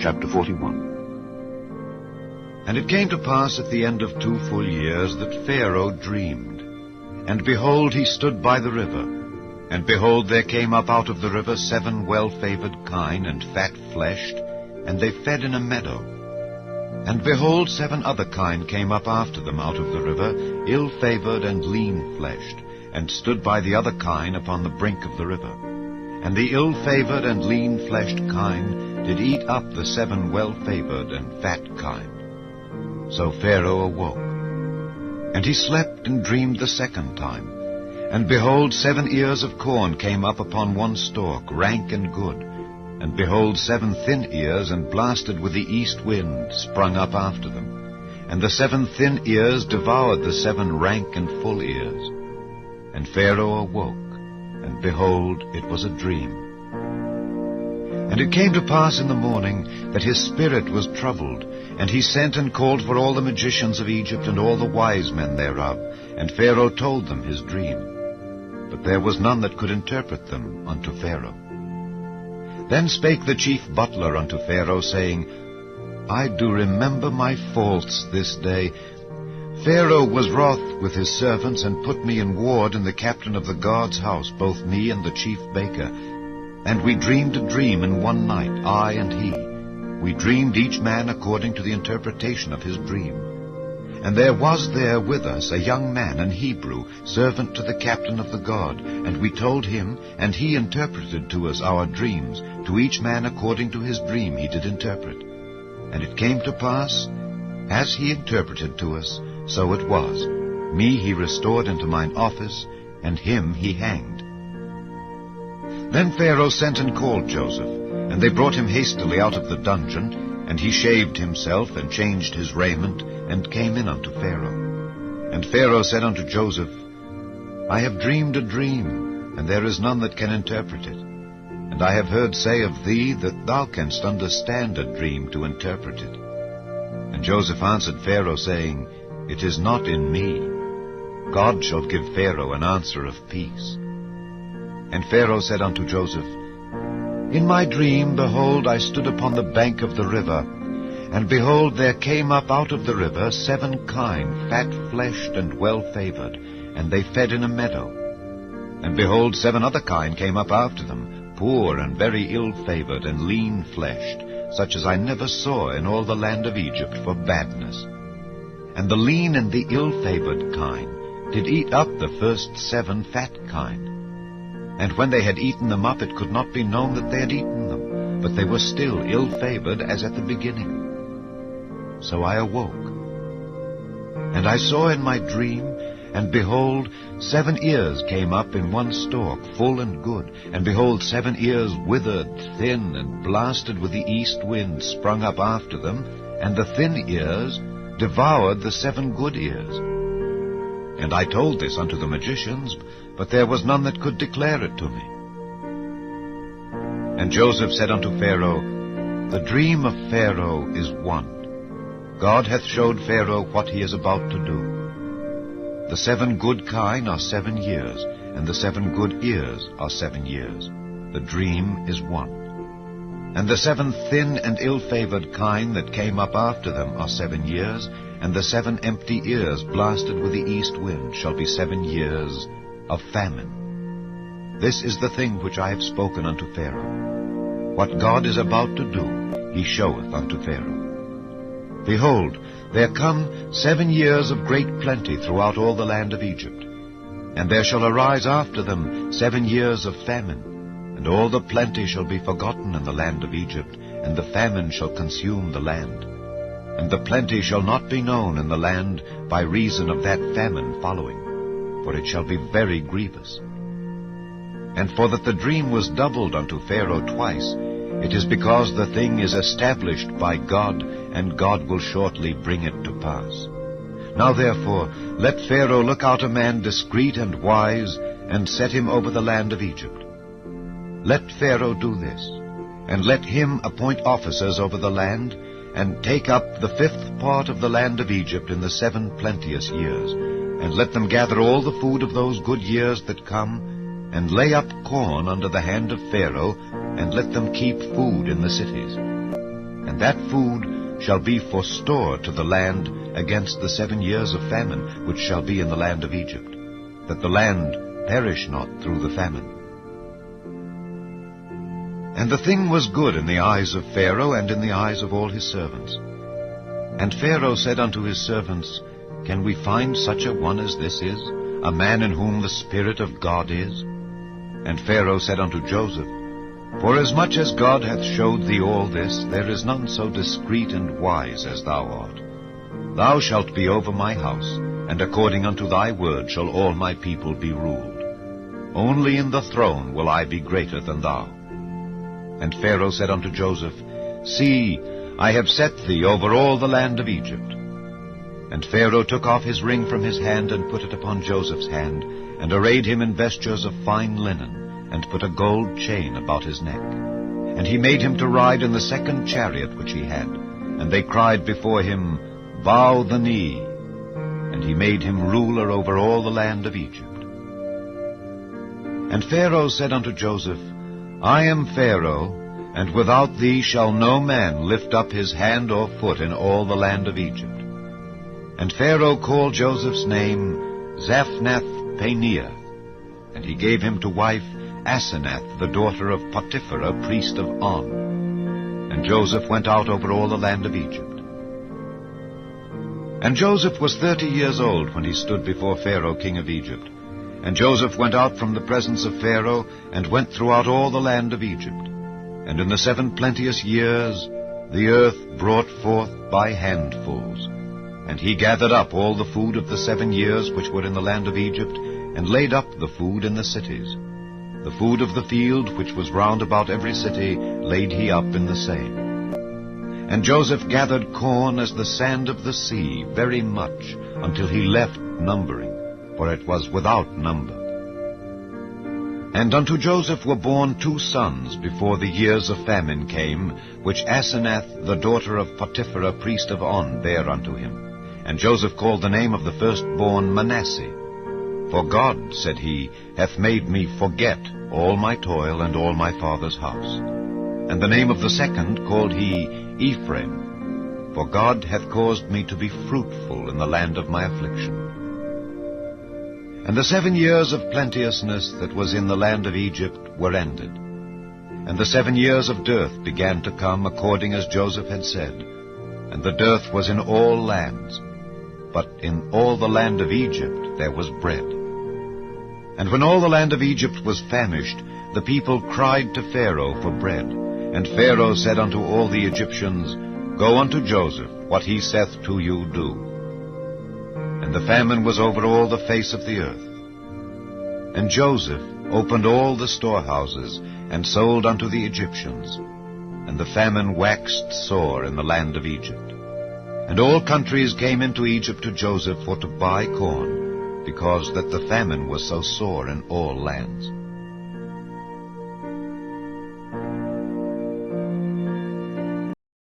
Chapter 41. And it came to pass at the end of 2 full years that Pharaoh dreamed. And behold, he stood by the river. And behold, there came up out of the river 7 well-favored kine and fat-fleshed, and they fed in a meadow. And behold, 7 other kine came up after them out of the river, ill-favored and lean-fleshed, and stood by the other kine upon the brink of the river. And the ill-favored and lean-fleshed kine did eat up the 7 well-favored and fat kine. So Pharaoh awoke. And he slept and dreamed the second time. And behold, 7 ears of corn came up upon one stalk, rank and good. And behold, 7 thin ears, and blasted with the east wind, sprung up after them. And the 7 thin ears devoured the 7 rank and full ears. And Pharaoh awoke, and behold, it was a dream. And it came to pass in the morning that his spirit was troubled, and he sent and called for all the magicians of Egypt and all the wise men thereof, and Pharaoh told them his dream. But there was none that could interpret them unto Pharaoh. Then spake the chief butler unto Pharaoh, saying, I do remember my faults this day. Pharaoh was wroth with his servants, and put me in ward in the captain of the guard's house, both me and the chief baker. And we dreamed a dream in one night, I and he. We dreamed each man according to the interpretation of his dream. And there was there with us a young man, an Hebrew, servant to the captain of the guard. And we told him, and he interpreted to us our dreams. To each man according to his dream he did interpret. And it came to pass, as he interpreted to us, so it was. Me he restored into mine office, and him he hanged. Then Pharaoh sent and called Joseph, and they brought him hastily out of the dungeon, and he shaved himself, and changed his raiment, and came in unto Pharaoh. And Pharaoh said unto Joseph, I have dreamed a dream, and there is none that can interpret it. And I have heard say of thee that thou canst understand a dream to interpret it. And Joseph answered Pharaoh, saying, It is not in me. God shall give Pharaoh an answer of peace. And Pharaoh said unto Joseph, In my dream, behold, I stood upon the bank of the river, and behold, there came up out of the river 7 kine, fat-fleshed and well-favored, and they fed in a meadow. And behold, 7 other kine came up after them, poor and very ill-favored and lean-fleshed, such as I never saw in all the land of Egypt for badness. And the lean and the ill-favored kine did eat up the first 7 fat kine. And when they had eaten them up, it could not be known that they had eaten them, but they were still ill-favored as at the beginning. So I awoke, and I saw in my dream, and behold, 7 ears came up in one stalk, full and good, and behold, 7 ears withered, thin, and blasted with the east wind, sprung up after them, and the thin ears devoured the 7 good ears. And I told this unto the magicians, but there was none that could declare it to me. And Joseph said unto Pharaoh, The dream of Pharaoh is one. God hath showed Pharaoh what he is about to do. The 7 good kine are 7 years, and the 7 good ears are 7 years. The dream is one. And the 7 thin and ill-favored kine that came up after them are 7 years, and the 7 empty ears blasted with the east wind shall be 7 years of famine. This is the thing which I have spoken unto Pharaoh. What God is about to do, he showeth unto Pharaoh. Behold, there come 7 years of great plenty throughout all the land of Egypt. And there shall arise after them 7 years of famine, and all the plenty shall be forgotten in the land of Egypt, and the famine shall consume the land. And the plenty shall not be known in the land by reason of that famine following, for it shall be very grievous. And for that the dream was doubled unto Pharaoh twice, it is because the thing is established by God, and God will shortly bring it to pass. Now therefore, let Pharaoh look out a man discreet and wise, and set him over the land of Egypt. Let Pharaoh do this, and let him appoint officers over the land, and take up the 5th part of the land of Egypt in the 7 plenteous years, and let them gather all the food of those good years that come, and lay up corn under the hand of Pharaoh, and let them keep food in the cities. and that food shall be for store to the land against the 7 years of famine which shall be in the land of Egypt, that the land perish not through the famine. And the thing was good in the eyes of Pharaoh and in the eyes of all his servants. And Pharaoh said unto his servants, Can we find such a one as this is, a man in whom the Spirit of God is? And Pharaoh said unto Joseph, Forasmuch as God hath showed thee all this, there is none so discreet and wise as thou art. Thou shalt be over my house, and according unto thy word shall all my people be ruled. Only in the throne will I be greater than thou. And Pharaoh said unto Joseph, See, I have set thee over all the land of Egypt. And Pharaoh took off his ring from his hand, and put it upon Joseph's hand, and arrayed him in vestures of fine linen, and put a gold chain about his neck. And he made him to ride in the second chariot which he had. And they cried before him, Bow the knee. And he made him ruler over all the land of Egypt. And Pharaoh said unto Joseph, I am Pharaoh, and without thee shall no man lift up his hand or foot in all the land of Egypt. And Pharaoh called Joseph's name Zaphnath-Paneah, and he gave him to wife Asenath, the daughter of Potiphar, priest of On. And Joseph went out over all the land of Egypt. And Joseph was 30 years old when he stood before Pharaoh king of Egypt. And Joseph went out from the presence of Pharaoh, and went throughout all the land of Egypt. And in the 7 plenteous years the earth brought forth by handfuls. And he gathered up all the food of the 7 years which were in the land of Egypt, and laid up the food in the cities. The food of the field which was round about every city laid he up in the same. And Joseph gathered corn as the sand of the sea, very much, until he left numbering, for it was without number. And unto Joseph were born 2 sons before the years of famine came, which Asenath, the daughter of Potiphar, priest of On, bare unto him. And Joseph called the name of the firstborn Manasseh. For God, said he, hath made me forget all my toil and all my father's house. And the name of the second called he Ephraim, for God hath caused me to be fruitful in the land of my affliction. And the 7 years of plenteousness that was in the land of Egypt were ended. And the 7 years of dearth began to come, according as Joseph had said. And the dearth was in all lands, but in all the land of Egypt there was bread. And when all the land of Egypt was famished, the people cried to Pharaoh for bread. And Pharaoh said unto all the Egyptians, Go unto Joseph, what he saith to you do. And the famine was over all the face of the earth. And Joseph opened all the storehouses, and sold unto the Egyptians. And the famine waxed sore in the land of Egypt. And all countries came into Egypt to Joseph for to buy corn, because that the famine was so sore in all lands.